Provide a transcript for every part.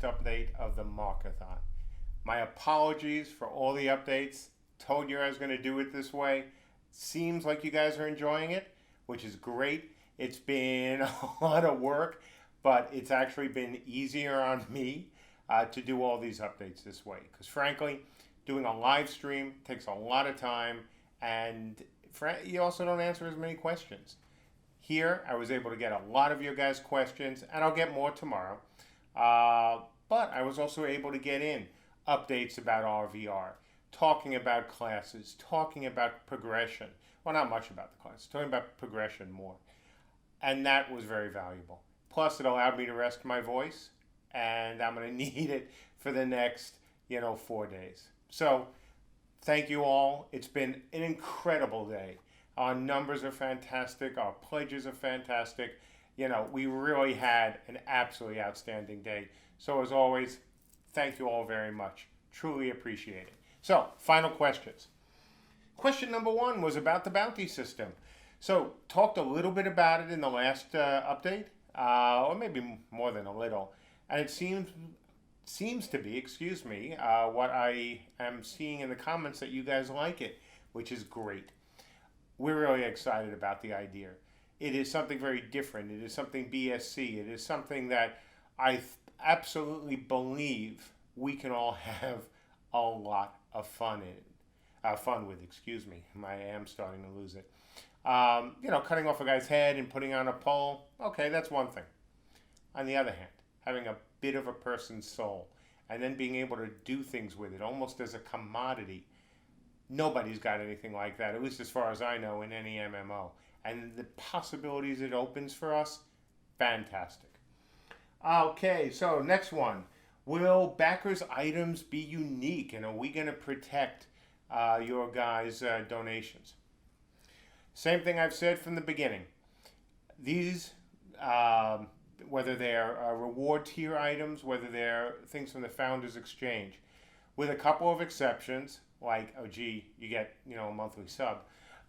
last update of the Markathon. My apologies for all the updates. Told you I was going to do it this way. Seems like you guys are enjoying it, which is great. It's been a lot of work, but it's actually been easier on me to do all these updates this way. Because frankly, doing a live stream takes a lot of time, and you also don't answer as many questions. Here, I was able to get a lot of your guys' questions, and I'll get more tomorrow. But I was also able to get in updates about RVR, talking about classes, talking about progression. Well, not much about the class, talking about progression more. And that was very valuable. Plus, it allowed me to rest my voice, and I'm going to need it for the next, 4 days. So, thank you all. It's been an incredible day. Our numbers are fantastic. Our pledges are fantastic. We really had an absolutely outstanding day. So, as always, thank you all very much. Truly appreciate it. So, final questions. Question number 1 was about the bounty system. So, talked a little bit about it in the last update, or maybe more than a little. And it seems to be, what I am seeing in the comments that you guys like it, which is great. We're really excited about the idea. It is something very different. It is something BSC. It is something that I absolutely believe we can all have a lot of fun with. I am starting to lose it. Cutting off a guy's head and putting on a pole. Okay, that's one thing. On the other hand, having a bit of a person's soul and then being able to do things with it almost as a commodity. Nobody's got anything like that, at least as far as I know, in any MMO. And the possibilities it opens for us, fantastic. Okay, so next one. Will backers' items be unique, and are we going to protect your guys' donations? Same thing I've said from the beginning. These, whether they're reward tier items, whether they're things from the Founders Exchange, with a couple of exceptions, like, you get, a monthly sub,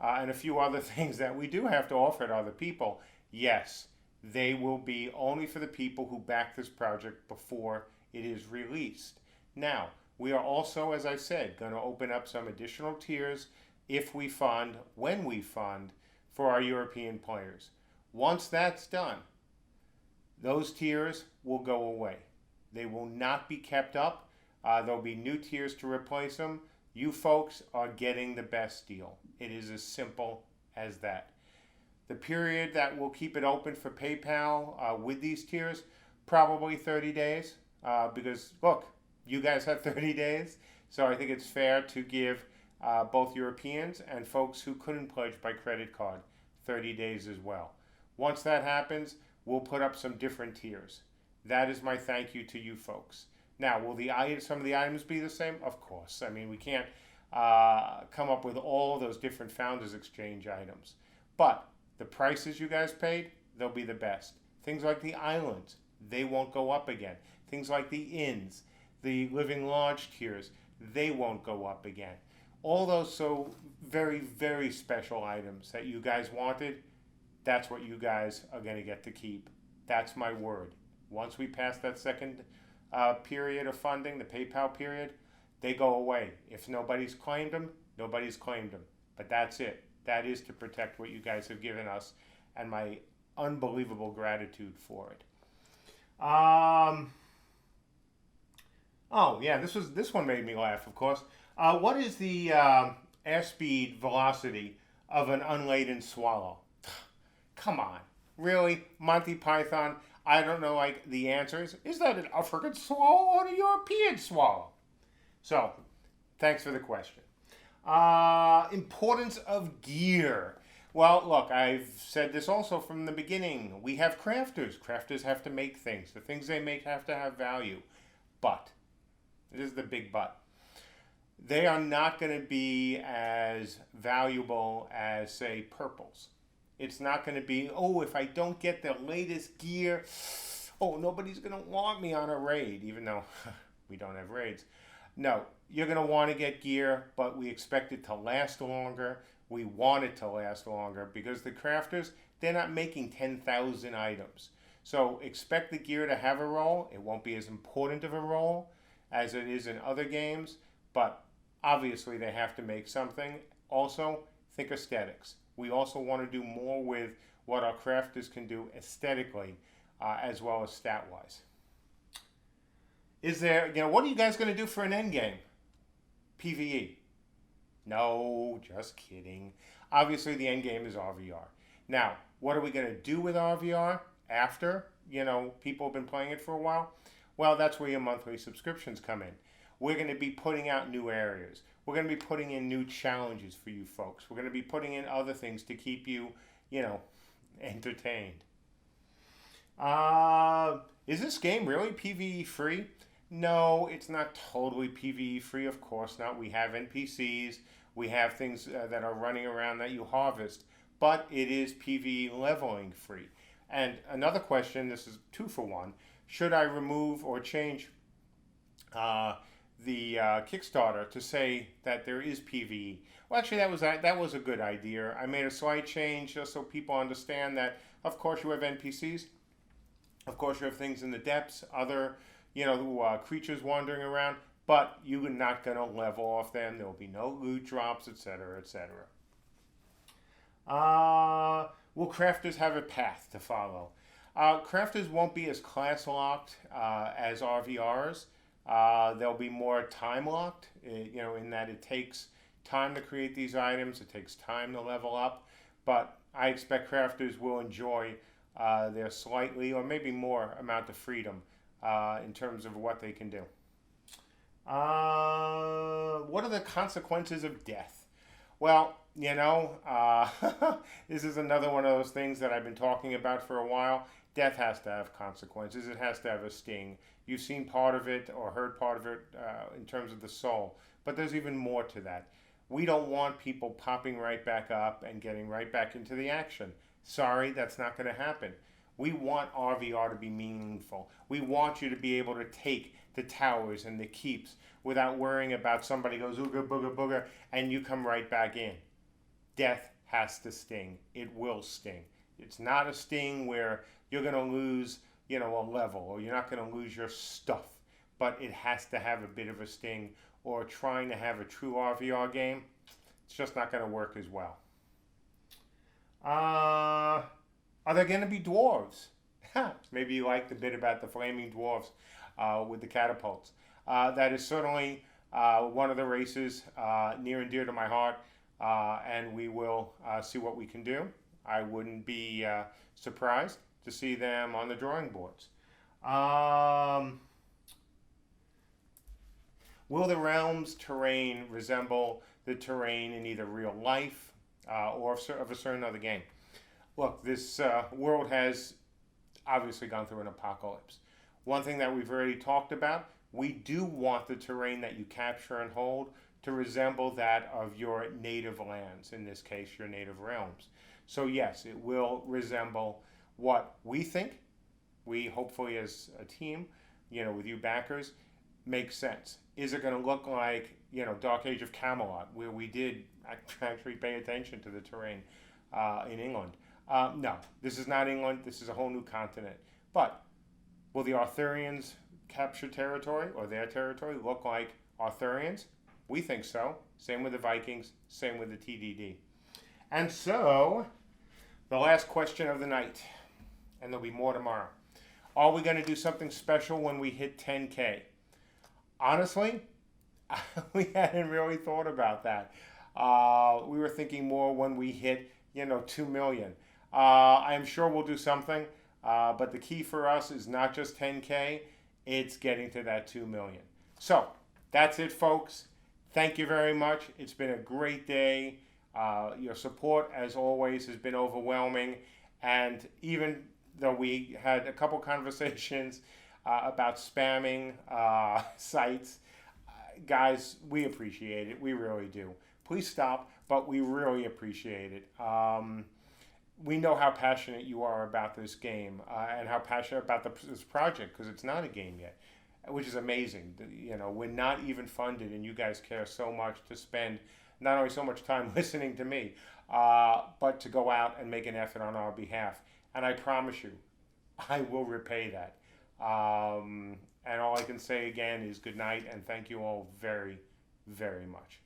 and a few other things that we do have to offer to other people, yes, they will be only for the people who back this project before it is released. Now, we are also, as I said, going to open up some additional tiers when we fund, for our European players. Once that's done, those tiers will go away. They will not be kept up. There'll be new tiers to replace them. You folks are getting the best deal. It is as simple as that. The period that will keep it open for PayPal with these tiers, probably 30 days. Because, look, you guys have 30 days. So I think it's fair to give both Europeans and folks who couldn't pledge by credit card 30 days as well. Once that happens, we'll put up some different tiers. That is my thank you to you folks. Now, will some of the items be the same? Of course. I mean, we can't come up with all those different Founders Exchange items. But the prices you guys paid, they'll be the best. Things like the islands, they won't go up again. Things like the inns, the living large tiers, they won't go up again. All those so very, very special items that you guys wanted, that's what you guys are going to get to keep. That's my word. Once we pass that second period of funding, the PayPal period, they go away. If nobody's claimed them, nobody's claimed them. But that's it. That is to protect what you guys have given us and my unbelievable gratitude for it. Oh, yeah, this one made me laugh, of course. What is the airspeed velocity of an unladen swallow? Come on. Really? Monty Python? I don't know, the answers. Is that an African swallow or a European swallow? So, thanks for the question. Importance of gear. Well, look, I've said this also from the beginning. We have crafters. Crafters have to make things. The things they make have to have value. But, this is the big but, they are not going to be as valuable as, say, purples. It's not going to be, if I don't get the latest gear, nobody's going to want me on a raid, even though we don't have raids. No, you're going to want to get gear, but we expect it to last longer. We want it to last longer because the crafters, they're not making 10,000 items. So expect the gear to have a role. It won't be as important of a role as it is in other games, but obviously they have to make something. Also, think aesthetics. We also want to do more with what our crafters can do aesthetically, as well as stat-wise. Is there, what are you guys going to do for an end game? PvE. No, just kidding. Obviously, the end game is RVR. Now, what are we going to do with RVR after, people have been playing it for a while? Well, that's where your monthly subscriptions come in. We're going to be putting out new areas. We're going to be putting in new challenges for you folks. We're going to be putting in other things to keep you, entertained. Is this game really PvE free? No, it's not totally PvE free, of course not. We have NPCs, we have things that are running around that you harvest, but it is PvE leveling free. And another question, this is 2 for 1, should I remove or change the Kickstarter to say that there is PvE? Well, actually, that was a good idea. I made a slight change just so people understand that, of course, you have NPCs. Of course, you have things in the depths, other creatures wandering around, but you're not going to level off them. There will be no loot drops, etc., etc. Will crafters have a path to follow? Crafters won't be as class locked as RVRs. They'll be more time locked, in that it takes time to create these items. It takes time to level up, but I expect crafters will enjoy their slightly or maybe more amount of freedom in terms of what they can do. What are the consequences of death? Well, this is another one of those things that I've been talking about for a while. Death has to have consequences. It has to have a sting. You've seen part of it or heard part of it in terms of the soul, but there's even more to that. We don't want people popping right back up and getting right back into the action. Sorry, that's not going to happen. We want RVR to be meaningful. We want you to be able to take the towers and the keeps without worrying about somebody goes ooga booga booga and you come right back in. Death has to sting. It will sting. It's not a sting where you're going to lose, a level, or you're not going to lose your stuff, but it has to have a bit of a sting, or trying to have a true RVR game, it's just not going to work as well. Are there going to be dwarves? Maybe you like the bit about the flaming dwarves with the catapults. That is certainly one of the races near and dear to my heart, and we will see what we can do. I wouldn't be surprised to see them on the drawing boards. Will the realm's terrain resemble the terrain in either real life or of a certain other game? Look, this world has obviously gone through an apocalypse. One thing that we've already talked about, we do want the terrain that you capture and hold to resemble that of your native lands, in this case, your native realms. So yes, it will resemble what we think, we hopefully as a team, with you backers, makes sense. Is it going to look like, Dark Age of Camelot, where we did actually pay attention to the terrain in England? No, this is not England. This is a whole new continent. But will the Arthurians capture territory, or their territory, look like Arthurians? We think so. Same with the Vikings, same with the TDD. And so, the last question of the night, and there'll be more tomorrow. Are we going to do something special when we hit 10K? Honestly, we hadn't really thought about that. We were thinking more when we hit, 2 million. I am sure we'll do something, but the key for us is not just 10K, it's getting to that 2 million. So, that's it, folks. Thank you very much. It's been a great day. Your support, as always, has been overwhelming. And even though we had a couple conversations about spamming sites, guys, we appreciate it. We really do. Please stop, but we really appreciate it. We know how passionate you are about this game and how passionate about this project, because it's not a game yet, which is amazing. We're not even funded, and you guys care so much to spend not only so much time listening to me, but to go out and make an effort on our behalf. And I promise you, I will repay that. And all I can say again is good night and thank you all very, very much.